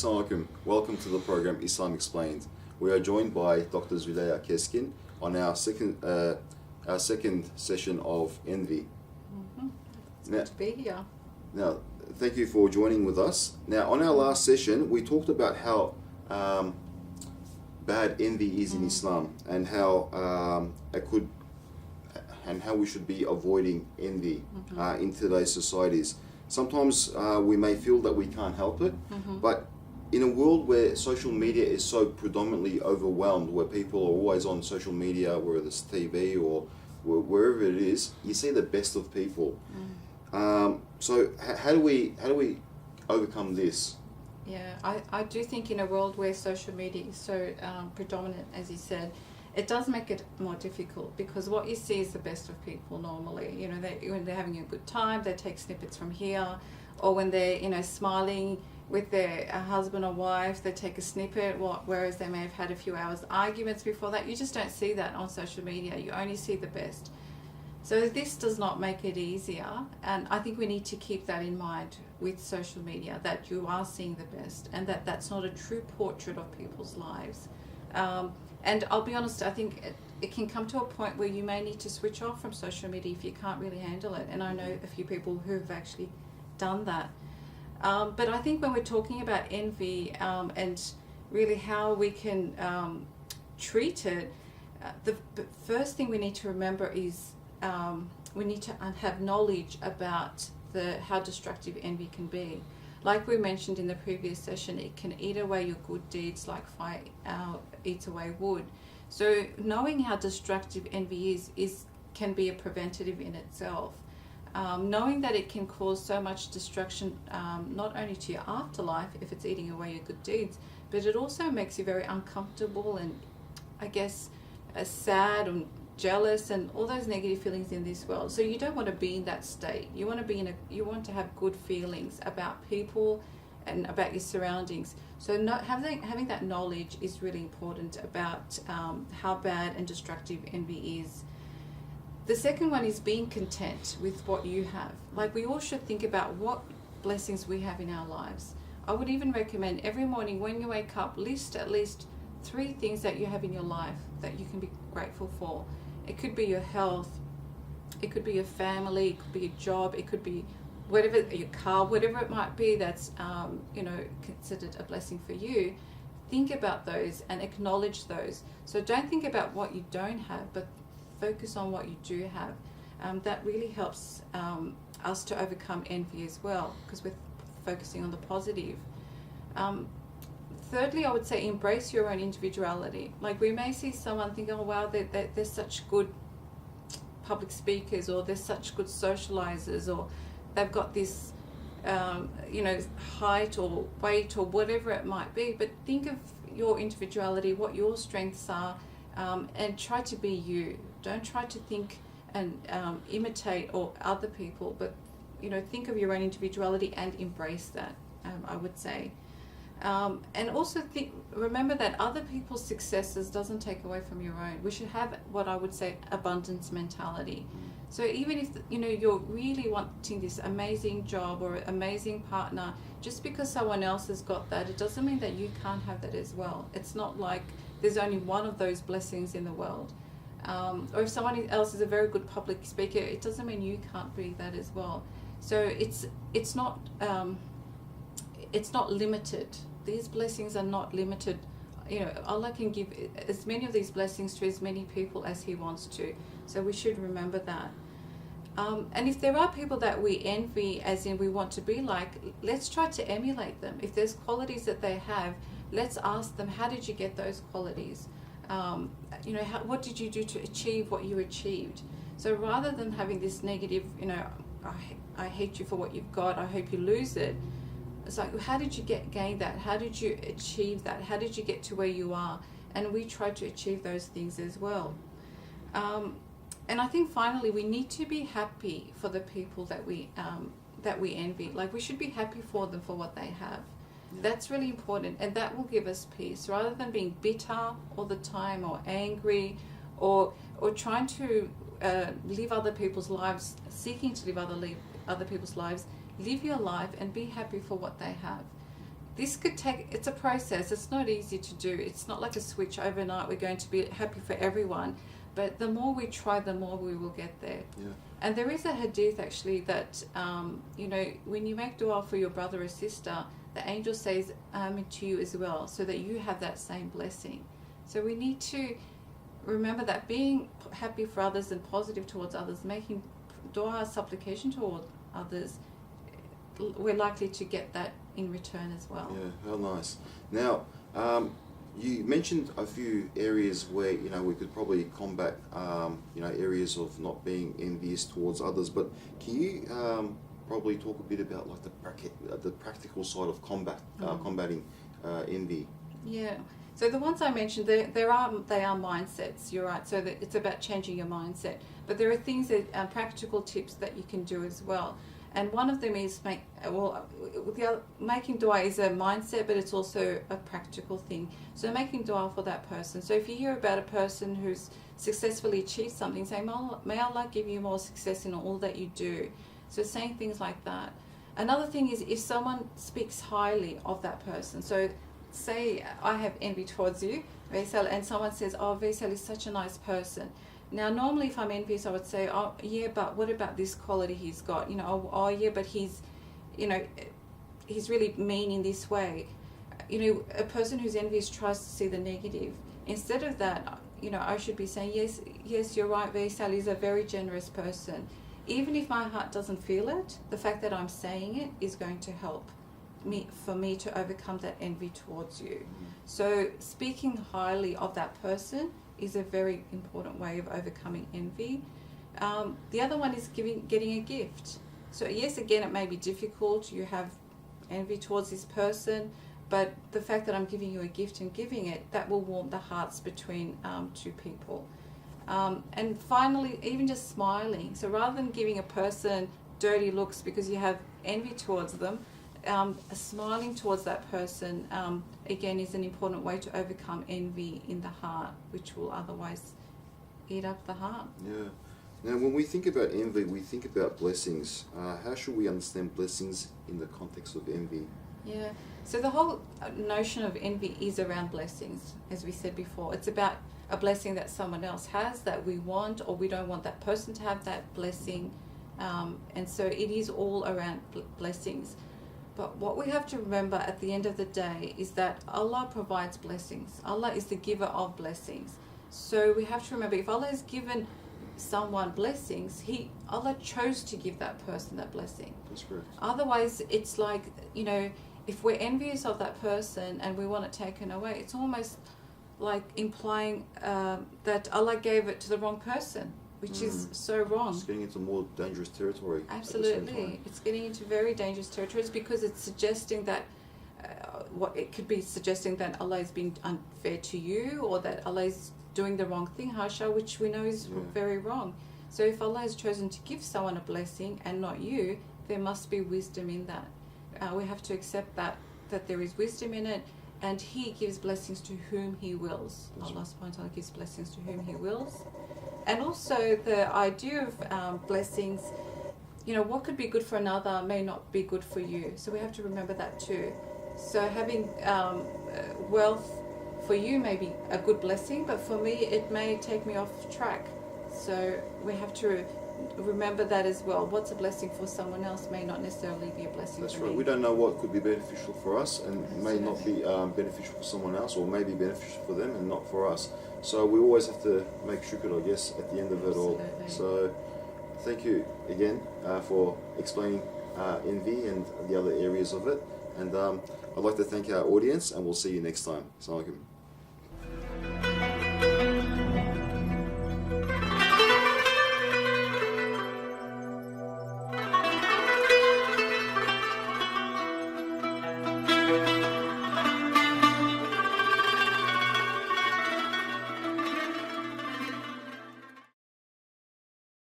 Assalamu alaikum. Welcome to the program Islam Explained. We are joined by Dr. Zuleyha Keskin on our second session of Envy. It's good to be here. Now, thank you for joining with us. Now, on our last session, we talked about how bad envy is in Islam, and how we should be avoiding envy in today's societies. Sometimes we may feel that we can't help it, but in a world where social media is so predominantly overwhelmed, where people are always on social media, whether it's TV or wherever it is, you see the best of people. So how do we overcome this? Yeah, I do think in a world where social media is so predominant, as you said, it does make it more difficult, because what you see is the best of people normally. You know, when they're having a good time, they take snippets from here, or when they're, smiling with their husband or wife, they take a snippet, whereas they may have had a few hours arguments before that. You just don't see that on social media. You only see the best. So this does not make it easier, and I think we need to keep that in mind with social media, that you are seeing the best, and that's not a true portrait of people's lives. And I'll be honest, I think it can come to a point where you may need to switch off from social media if you can't really handle it. And I know a few people who have actually done that. But I think when we're talking about envy and really how we can treat it, the first thing we need to remember is we need to have knowledge about how destructive envy can be. Like we mentioned in the previous session, it can eat away your good deeds like fire eats away wood. So knowing how destructive envy can be a preventative in itself. Knowing that it can cause so much destruction, not only to your afterlife if it's eating away your good deeds, but it also makes you very uncomfortable and, I guess, sad and jealous and all those negative feelings in this world. So you don't want to be in that state. You want to have good feelings about people and about your surroundings. So having that knowledge is really important about how bad and destructive envy is. The second one is being content with what you have. Like, we all should think about what blessings we have in our lives. I would even recommend every morning when you wake up, list at least 3 things that you have in your life that you can be grateful for. It could be your health, it could be your family, it could be your job, it could be whatever, your car, whatever it might be that's considered a blessing for you. Think about those and acknowledge those. So don't think about what you don't have, but focus on what you do have. That really helps us to overcome envy as well, because we're focusing on the positive. Thirdly, I would say embrace your own individuality. Like, we may see someone think, oh wow, they're such good public speakers, or they're such good socializers, or they've got this height or weight or whatever it might be. But think of your individuality, what your strengths are, and try to be you. Don't try to think and imitate or other people, but think of your own individuality and embrace that, I would say. And also remember that other people's successes doesn't take away from your own. We should have what I would say abundance mentality. So even if you're really wanting this amazing job or amazing partner, just because someone else has got that, it doesn't mean that you can't have that as well. It's not like there's only one of those blessings in the world. Or if someone else is a very good public speaker, it doesn't mean you can't be that as well. So it's not limited. These blessings are not limited. Allah can give as many of these blessings to as many people as He wants to. So we should remember that. And if there are people that we envy, as in we want to be like, let's try to emulate them. If there's qualities that they have, let's ask them, how did you get those qualities? What did you do to achieve what you achieved? So rather than having this negative, I hate you for what you've got, I hope you lose it. It's like, how did you gain that? How did you achieve that? How did you get to where you are? And we try to achieve those things as well. And I think finally, we need to be happy for the people that we envy. Like, we should be happy for them for what they have. Yeah. That's really important, and that will give us peace, rather than being bitter all the time, or angry, or trying to live other people's lives, seeking to live other people's lives. Live your life and be happy for what they have. this could take, it's a process. It's not easy to do. It's not like a switch overnight. We're going to be happy for everyone. But the more we try, the more we will get there. Yeah. And there is a hadith actually that, you know, when you make dua for your brother or sister, the angel says amen to you as well, so that you have that same blessing. So we need to remember that being happy for others and positive towards others, making dua, supplication toward others, we're likely to get that in return as well. Yeah, how nice. Now, you mentioned a few areas where, you know, we could probably combat, you know, areas of not being envious towards others, but can you probably talk a bit about like the practical side of combating envy? Yeah. So the ones I mentioned, they are mindsets. You're right. So that it's about changing your mindset. But there are things that practical tips that you can do as well. And one of them is making dua is a mindset, but it's also a practical thing. So making dua for that person. So if you hear about a person who's successfully achieved something, say, may Allah give you more success in all that you do. So saying things like that. Another thing is if someone speaks highly of that person. So say I have envy towards you, Vaisal, and someone says, oh, Vaisal is such a nice person. Now, normally if I'm envious, I would say, oh, yeah, but what about this quality he's got? You know, oh yeah, but he's, you know, he's really mean in this way. You know, a person who's envious tries to see the negative. Instead of that, you know, I should be saying, yes, you're right, Vaisal is a very generous person. Even if my heart doesn't feel it, the fact that I'm saying it is going to help for me to overcome that envy towards you. So speaking highly of that person is a very important way of overcoming envy. The other one is getting a gift. So yes, again, it may be difficult. You have envy towards this person, but the fact that I'm giving you a gift and giving it, that will warm the hearts between two people. And finally, even just smiling. So rather than giving a person dirty looks because you have envy towards them, smiling towards that person, again, is an important way to overcome envy in the heart, which will otherwise eat up the heart. Yeah. Now, when we think about envy, we think about blessings. How should we understand blessings in the context of envy? Yeah. So the whole notion of envy is around blessings, as we said before. It's about a blessing that someone else has that we want, or we don't want that person to have that blessing. And so it is all around blessings. But what we have to remember at the end of the day is that Allah provides blessings. Allah is the giver of blessings. So we have to remember, if Allah has given someone blessings, Allah chose to give that person that blessing. That's correct. Otherwise, it's like, you know, if we're envious of that person and we want it taken away, it's almost like implying that Allah gave it to the wrong person, which is so wrong. It's getting into more dangerous territory. Absolutely. It's getting into very dangerous territories because it's suggesting that it could be suggesting that Allah is being unfair to you, or that Allah is doing the wrong thing, hasha, which we know is very wrong. So if Allah has chosen to give someone a blessing and not you, there must be wisdom in that. We have to accept that there is wisdom in it, and He gives blessings to whom He wills. Allah subhanahu wa ta'ala gives blessings to whom He wills. And also the idea of blessings, you know, what could be good for another may not be good for you. So we have to remember that too. So having wealth for you may be a good blessing, but for me it may take me off track. So we have to remember that as well. What's a blessing for someone else may not necessarily be a blessing That's for right. me. We don't know what could be beneficial for us and may not be beneficial for someone else, or may be beneficial for them and not for us. So we always have to make shukr, I guess, at the end of it all. So thank you again for explaining envy and the other areas of it. And I'd like to thank our audience, and we'll see you next time. Assalamu alaikum.